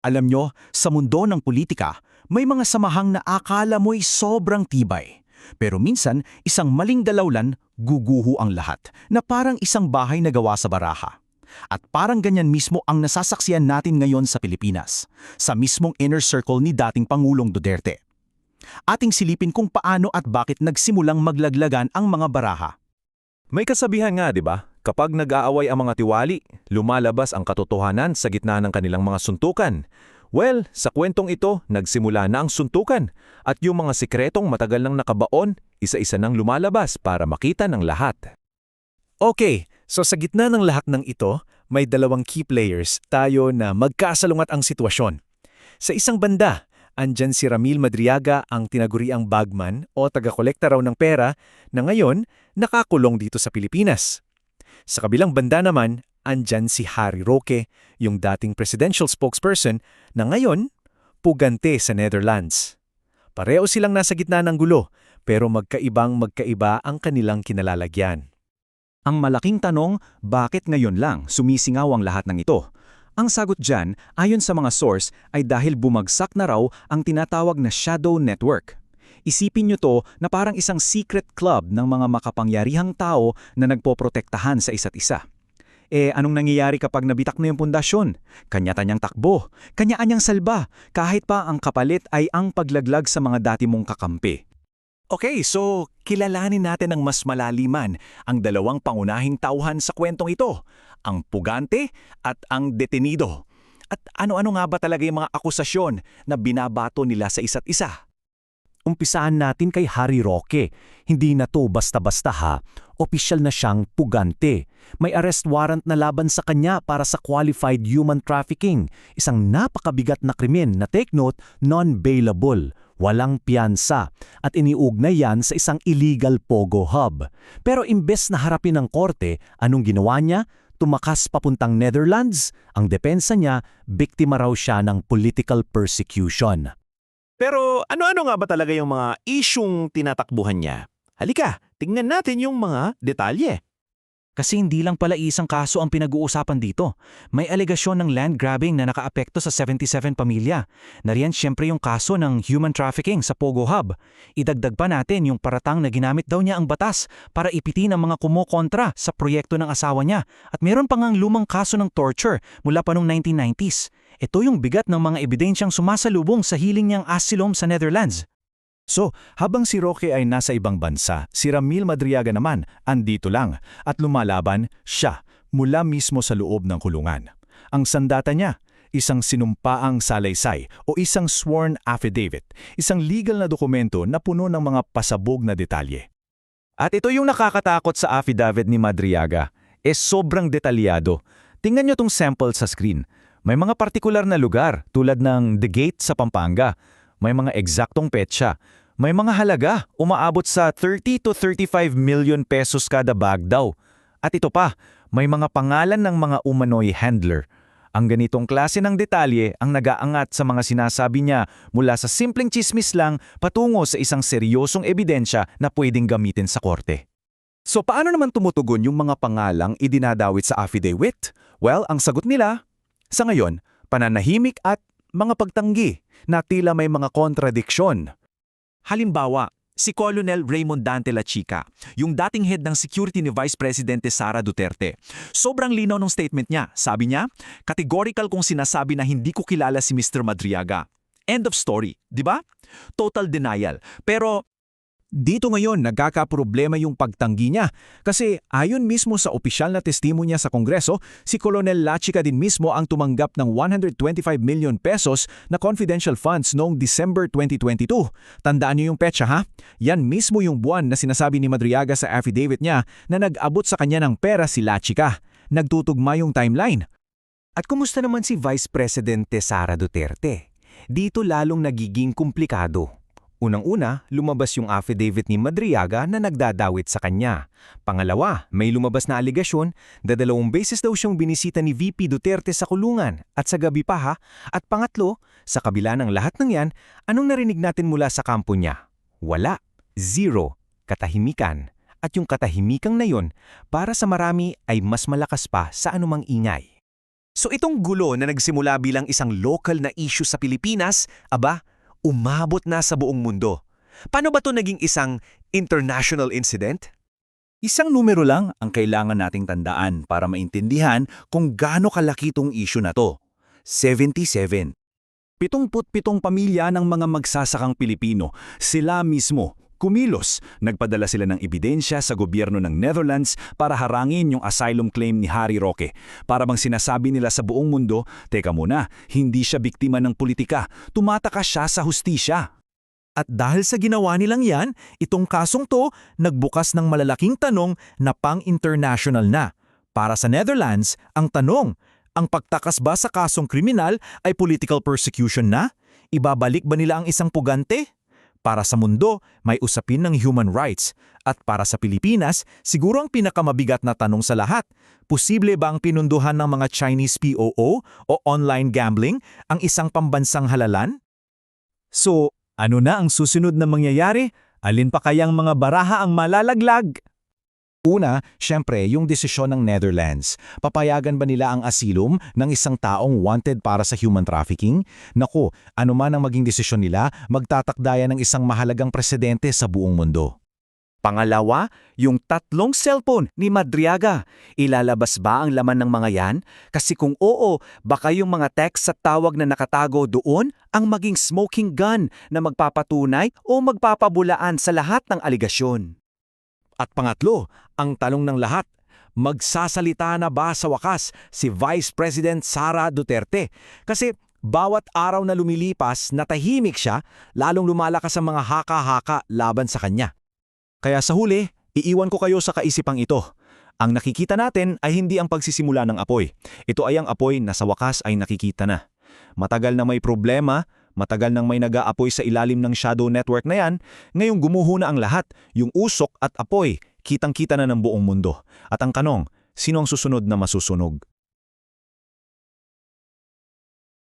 Alam nyo, sa mundo ng politika, may mga samahang na akala mo'y sobrang tibay. Pero minsan, isang maling dalawlan, guguho ang lahat, na parang isang bahay na gawa sa baraha. At parang ganyan mismo ang nasasaksiyan natin ngayon sa Pilipinas, sa mismong inner circle ni dating Pangulong Duterte. Ating silipin kung paano at bakit nagsimulang maglaglagan ang mga baraha. May kasabihan nga, di ba? Kapag nag-aaway ang mga tiwali, lumalabas ang katotohanan sa gitna ng kanilang mga suntukan. Well, sa kwentong ito, nagsimula na ang suntukan at yung mga sikretong matagal nang nakabaon, isa-isa nang lumalabas para makita ng lahat. Okay, so sa gitna ng lahat ng ito, may dalawang key players tayo na magkasalungat ang sitwasyon. Sa isang banda, andyan si Ramil Madriaga, ang tinaguriang bagman o taga-kolekta raw ng pera na ngayon nakakulong dito sa Pilipinas. Sa kabilang banda naman, andyan si Harry Roque, yung dating presidential spokesperson na ngayon pugante sa Netherlands. Pareho silang nasa gitna ng gulo, pero magkaiba ang kanilang kinalalagyan. Ang malaking tanong, bakit ngayon lang sumisingaw ang lahat ng ito? Ang sagot dyan, ayon sa mga source, ay dahil bumagsak na raw ang tinatawag na shadow network. Isipin nyo to na parang isang secret club ng mga makapangyarihang tao na nagpoprotektahan sa isa't isa. Anong nangyayari kapag nabitak na yung pundasyon? Kanya-tanyang takbo, kanya-anyang salba, kahit pa ang kapalit ay ang paglaglag sa mga dati mong kakampi. Okay, so kilalanin natin ng mas malaliman ang dalawang pangunahing tauhan sa kwentong ito, ang pugante at ang detenido. At ano-ano nga ba talaga yung mga akusasyon na binabato nila sa isa't isa? Umpisaan natin kay Harry Roque. Hindi na to basta-basta ha. Opisyal na siyang pugante. May arrest warrant na laban sa kanya para sa qualified human trafficking. Isang napakabigat na krimen na, take note, non-bailable. Walang piyansa. At iniugnay yan sa isang illegal pogo hub. Pero imbes na harapin ng korte, anong ginawa niya? Tumakas papuntang Netherlands. Ang depensa niya, biktima raw siya ng political persecution. Pero ano-ano nga ba talaga yung mga isyung tinatakbuhan niya? Halika, tingnan natin yung mga detalye. Kasi hindi lang pala isang kaso ang pinag-uusapan dito. May alegasyon ng land grabbing na nakaapekto sa 77 pamilya. Nariyan siyempre yung kaso ng human trafficking sa Pogo Hub. Idagdag pa natin yung paratang na ginamit daw niya ang batas para ipitin ang mga kumokontra sa proyekto ng asawa niya. At meron pa ngang lumang kaso ng torture mula pa noong 1990s. Ito yung bigat ng mga ebidensyang sumasalubong sa hiling niyang asylum sa Netherlands. So, habang si Roque ay nasa ibang bansa, si Ramil Madriaga naman andito lang at lumalaban siya mula mismo sa loob ng kulungan. Ang sandata niya, isang sinumpaang salaysay o isang sworn affidavit, isang legal na dokumento na puno ng mga pasabog na detalye. At ito yung nakakatakot sa affidavit ni Madriaga. Sobrang detalyado. Tingnan nyo tong sample sa screen. May mga partikular na lugar tulad ng The Gate sa Pampanga. May mga eksaktong petsa. May mga halaga, umaabot sa 30 to 35 million pesos kada bag daw. At ito pa, may mga pangalan ng mga umano'y handler. Ang ganitong klase ng detalye ang nag-aangat sa mga sinasabi niya mula sa simpleng chismis lang patungo sa isang seryosong ebidensya na pwedeng gamitin sa korte. So paano naman tumutugon yung mga pangalang idinadawit sa affidavit? Well, ang sagot nila, sa ngayon, pananahimik at mga pagtanggi na tila may mga kontradiksyon. Halimbawa, si Colonel Raymond Dante La Chica, yung dating head ng security ni Vice Presidente Sara Duterte. Sobrang linaw ng statement niya. Sabi niya, categorical kung sinasabi na hindi ko kilala si Mr. Madriaga. End of story, di ba? Total denial. Pero dito ngayon nagkakaproblema yung pagtanggi niya kasi ayon mismo sa opisyal na testimonya sa Kongreso, si Colonel La Chica din mismo ang tumanggap ng 125 million pesos na confidential funds noong December 2022. Tandaan niyo yung petsa ha? Yan mismo yung buwan na sinasabi ni Madriaga sa affidavit niya na nag-abot sa kanya ng pera si La Chica. Nagtutugma yung timeline. At kumusta naman si Vice Presidente Sara Duterte? Dito lalong nagiging komplikado. Unang-una, lumabas yung affidavit ni Madriaga na nagdadawit sa kanya. Pangalawa, may lumabas na aligasyon na 2 beses daw siyang binisita ni VP Duterte sa kulungan at sa gabi pa ha. At pangatlo, sa kabila ng lahat ng yan, anong narinig natin mula sa kampo niya? Wala. Zero. Katahimikan. At yung katahimikang na yun, para sa marami ay mas malakas pa sa anumang ingay. So itong gulo na nagsimula bilang isang local na issue sa Pilipinas, umabot na sa buong mundo. Paano ba ito naging isang international incident? Isang numero lang ang kailangan nating tandaan para maintindihan kung gaano kalaki itong issue na to. 77. 77 pamilya ng mga magsasakang Pilipino, sila mismo, kumilos. Nagpadala sila ng ebidensya sa gobyerno ng Netherlands para harangin yung asylum claim ni Harry Roque. Para bang sinasabi nila sa buong mundo, teka muna, hindi siya biktima ng politika, tumataka siya sa hustisya. At dahil sa ginawa nilang yan, itong kasong to nagbukas ng malalaking tanong na pang-international na. Para sa Netherlands, ang tanong, ang pagtakas ba sa kasong kriminal ay political persecution na? Ibabalik ba nila ang isang pugante? Para sa mundo, may usapin ng human rights. At para sa Pilipinas, siguro ang pinakamabigat na tanong sa lahat, posible ba ang pinunduhan ng mga Chinese POO o online gambling ang isang pambansang halalan? So, ano na ang susunod na mangyayari? Alin pa kayang mga baraha ang malalaglag? Una, syempre, yung desisyon ng Netherlands. Papayagan ba nila ang asilum ng isang taong wanted para sa human trafficking? Naku, ano man ang maging desisyon nila, magtatakdaya ng isang mahalagang presidente sa buong mundo. Pangalawa, yung 3 cellphone ni Madriaga. Ilalabas ba ang laman ng mga yan? Kasi kung oo, baka yung mga text at tawag na nakatago doon ang maging smoking gun na magpapatunay o magpapabulaan sa lahat ng aligasyon. At pangatlo, ang tanong ng lahat, magsasalita na ba sa wakas si Vice President Sara Duterte? Kasi bawat araw na lumilipas, natahimik siya, lalong lumalakas ang mga haka-haka laban sa kanya. Kaya sa huli, iiwan ko kayo sa kaisipang ito. Ang nakikita natin ay hindi ang pagsisimula ng apoy. Ito ay ang apoy na sa wakas ay nakikita na. Matagal na may problema, matagal nang may nag-aapoy sa ilalim ng shadow network na yan, ngayong gumuho na ang lahat, yung usok at apoy, kitang-kita na ng buong mundo. At ang tanong, sino ang susunod na masusunog?